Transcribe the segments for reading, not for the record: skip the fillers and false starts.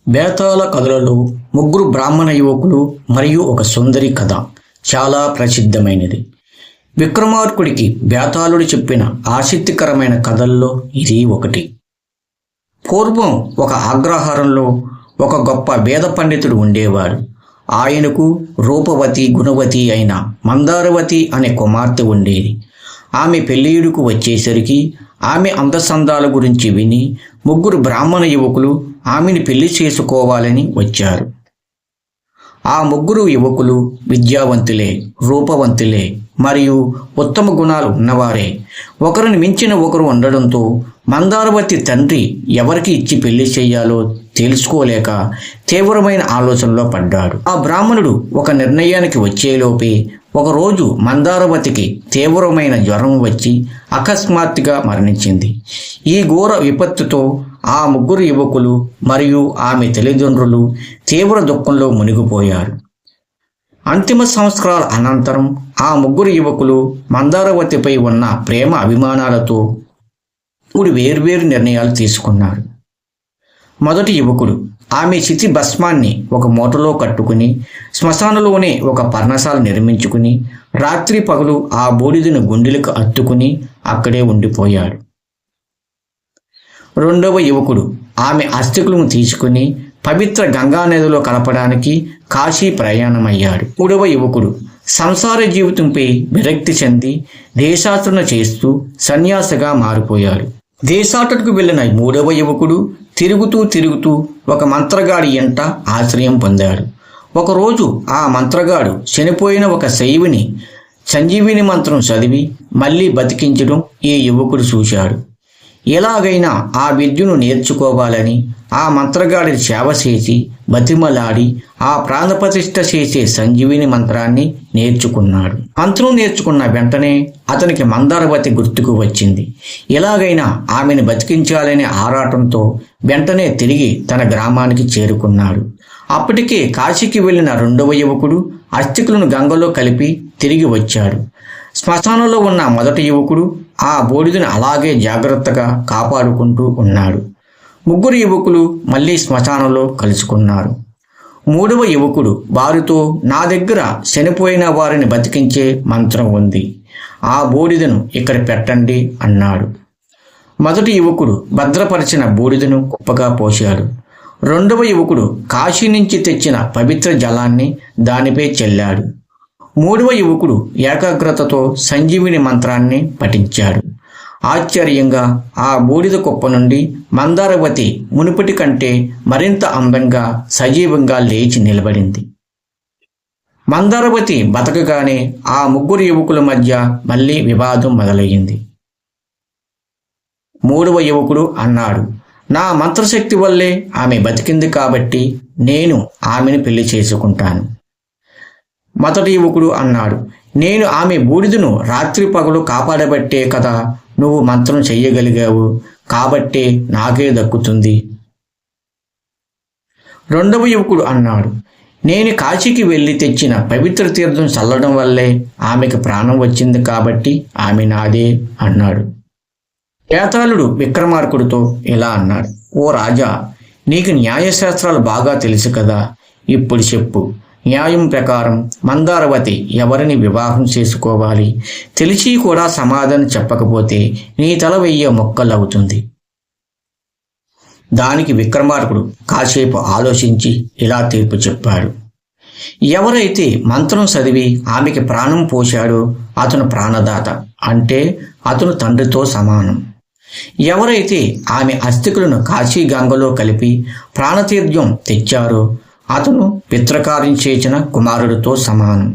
బేతాళ కథలలో ముగ్గురు బ్రాహ్మణ యువకులు మరియు ఒక సుందరి కథ చాలా ప్రసిద్ధమైనది. విక్రమార్కుడికి బేతాళుడు చెప్పిన ఆసక్తికరమైన కథల్లో ఇది ఒకటి. పూర్వం ఒక అగ్రహారంలో ఒక గొప్ప వేద పండితుడు ఉండేవాడు. ఆయనకు రూపవతి గుణవతి అయిన మందారవతి అనే కుమార్తె ఉండేది. ఆమె పెళ్ళియుడుకు వచ్చేసరికి ఆమె అందచందాల గురించి విని ముగ్గురు బ్రాహ్మణ యువకులు ఆమెను పెళ్లి చేసుకోవాలని వచ్చారు. ఆ ముగ్గురు యువకులు విద్యావంతులే, రూపవంతులే మరియు ఉత్తమ గుణాలు ఉన్నవారే. ఒకరిని మించిన ఒకరు ఉండడంతో మందారవతి తండ్రి ఎవరికి ఇచ్చి పెళ్లి చేయాలో తెలుసుకోలేక తీవ్రమైన ఆలోచనలో పడ్డాడు. ఆ బ్రాహ్మణుడు ఒక నిర్ణయానికి వచ్చేలోపే ఒకరోజు మందారవతికి తీవ్రమైన జ్వరం వచ్చి అకస్మాత్తుగా మరణించింది. ఈ ఘోర విపత్తుతో ఆ ముగ్గురు యువకులు మరియు ఆమె తల్లిదండ్రులు తీవ్ర దుఃఖంలో మునిగిపోయారు. అంతిమ సంస్కారాల అనంతరం ఆ ముగ్గురు యువకులు మందారవతిపై ఉన్న ప్రేమ అభిమానాలతో మూడు వేర్వేరు నిర్ణయాలు తీసుకున్నారు. మొదటి యువకుడు ఆమె చితి భస్మాన్ని ఒక మూటలో కట్టుకుని శ్మశానంలోనే ఒక పర్ణశాల నిర్మించుకుని రాత్రి పగలు ఆ బూడిదను గుండెలకు అత్తుకుని అక్కడే ఉండిపోయాడు. రెండవ యువకుడు ఆమె అస్థికులను తీసుకుని పవిత్ర గంగానదిలో కలపడానికి కాశీ ప్రయాణమయ్యాడు. మూడవ యువకుడు సంసార జీవితంపై విరక్తి చెంది దేశాటన చేస్తూ సన్యాసిగా మారిపోయాడు. దేశాటనకు వెళ్ళిన మూడవ యువకుడు తిరుగుతూ ఒక మంత్రగాడి ఎంట ఆశ్రయం పొందాడు. ఒకరోజు ఆ మంత్రగాడు చనిపోయిన ఒక శైవుని సంజీవిని మంత్రం చదివి మళ్ళీ బతికించడం ఈ యువకుడు చూశాడు. ఎలాగైనా ఆ విద్యను నేర్చుకోవాలని ఆ మంత్రగాడిని సేవ చేసి బతిమలాడి ఆ ప్రాణప్రతిష్ఠ చేసే సంజీవిని మంత్రాన్ని నేర్చుకున్నాడు. మంత్రం నేర్చుకున్న వెంటనే అతనికి మందారవతి గుర్తుకు వచ్చింది. ఎలాగైనా ఆమెను బతికించాలనే ఆరాటంతో వెంటనే తిరిగి తన గ్రామానికి చేరుకున్నాడు. అప్పటికే కాశీకి వెళ్ళిన రెండవ యువకుడు అస్థికులను గంగలో కలిపి తిరిగి వచ్చాడు. శ్మశానంలో ఉన్న మొదటి యువకుడు ఆ బూడిదను అలాగే జాగ్రత్తగా కాపాడుకుంటూ ఉన్నాడు. ముగ్గురు యువకులు మళ్ళీ శ్మశానంలో కలుసుకున్నారు. మూడవ యువకుడు వారితో, నా దగ్గర చనిపోయిన వారిని బతికించే మంత్రం ఉంది, ఆ బూడిదను ఇక్కడ పెట్టండి అన్నాడు. మొదటి యువకుడు భద్రపరిచిన బూడిదను కుప్పగా పోశాడు. రెండవ యువకుడు కాశీ నుంచి తెచ్చిన పవిత్ర జలాన్ని దానిపై చల్లాడు. మూడవ యువకుడు ఏకాగ్రతతో సంజీవిని మంత్రాన్ని పఠించాడు. ఆశ్చర్యంగా ఆ బూడిద కుప్ప నుండి మందారవతి మునుపటి కంటే మరింత అందంగా సజీవంగా లేచి నిలబడింది. మందారవతి బతకగానే ఆ ముగ్గురు యువకుల మధ్య మళ్ళీ వివాదం మొదలయ్యింది. మూడవ యువకుడు అన్నాడు, నా మంత్రశక్తి వల్లే ఆమె బతికింది కాబట్టి నేను ఆమెను పెళ్లి చేసుకుంటాను. మొదటి యువకుడు అన్నాడు, నేను ఆమె బూడిదను రాత్రి పగలు కాపాడబట్టే కదా నువ్వు మంత్రం చెయ్యగలిగావు, కాబట్టే నాకే దక్కుతుంది. రెండవ యువకుడు అన్నాడు, నేను కాశీకి వెళ్ళి తెచ్చిన పవిత్ర తీర్థం చల్లడం వల్లే ఆమెకు ప్రాణం వచ్చింది కాబట్టి ఆమె నాదే అన్నాడు. బేతాళుడు విక్రమార్కుడితో ఇలా అన్నాడు, ఓ రాజా, నీకు న్యాయశాస్త్రాలు బాగా తెలుసు కదా, ఇప్పుడు చెప్పు, న్యాయం ప్రకారం మందారవతి ఎవరిని వివాహం చేసుకోవాలి? తెలిసి కూడా సమాధానం చెప్పకపోతే నీ తల 1000 మొక్కలవుతుంది. దానికి విక్రమార్కుడు కాసేపు ఆలోచించి ఇలా తీర్పు చెప్పాడు, ఎవరైతే మంత్రం చదివి ఆమెకి ప్రాణం పోశాడో అతను ప్రాణదాత, అంటే అతను తండ్రితో సమానం. ఎవరైతే ఆమె అస్థికులను కాశీ గంగలో కలిపి ప్రాణతీర్థం తెచ్చారో అతను పితృకార్యం చేసిన కుమారుడితో సమానం.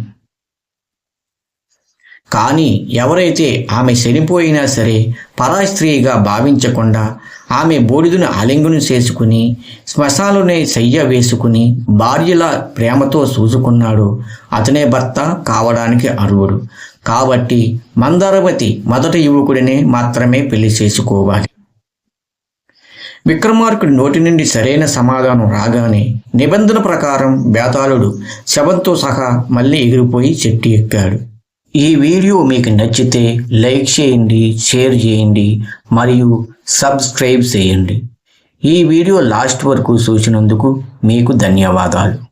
కానీ ఎవరైతే ఆమె చనిపోయినా సరే పరాస్త్రీగా భావించకుండా ఆమె బూడిదను ఆలింగనం చేసుకుని శ్మశానంలోనే శయ్య వేసుకుని భార్యలా ప్రేమతో చూసుకున్నాడో అతనే భర్త కావడానికి అర్హుడు. కాబట్టి మందారవతి మొదటి యువకుడినే మాత్రమే పెళ్లి చేసుకోవాలి. విక్రమార్కుడి నోటి నుండి సరైన సమాధానం రాగానే నిబంధన ప్రకారం బేతాళుడు శవంతో సహా మళ్ళీ ఎగిరిపోయి చెట్టు ఎక్కాడు. ఈ వీడియో మీకు నచ్చితే లైక్ చేయండి, షేర్ చేయండి మరియు సబ్స్క్రైబ్ చేయండి. ఈ వీడియో లాస్ట్ వరకు చూసినందుకు మీకు ధన్యవాదాలు.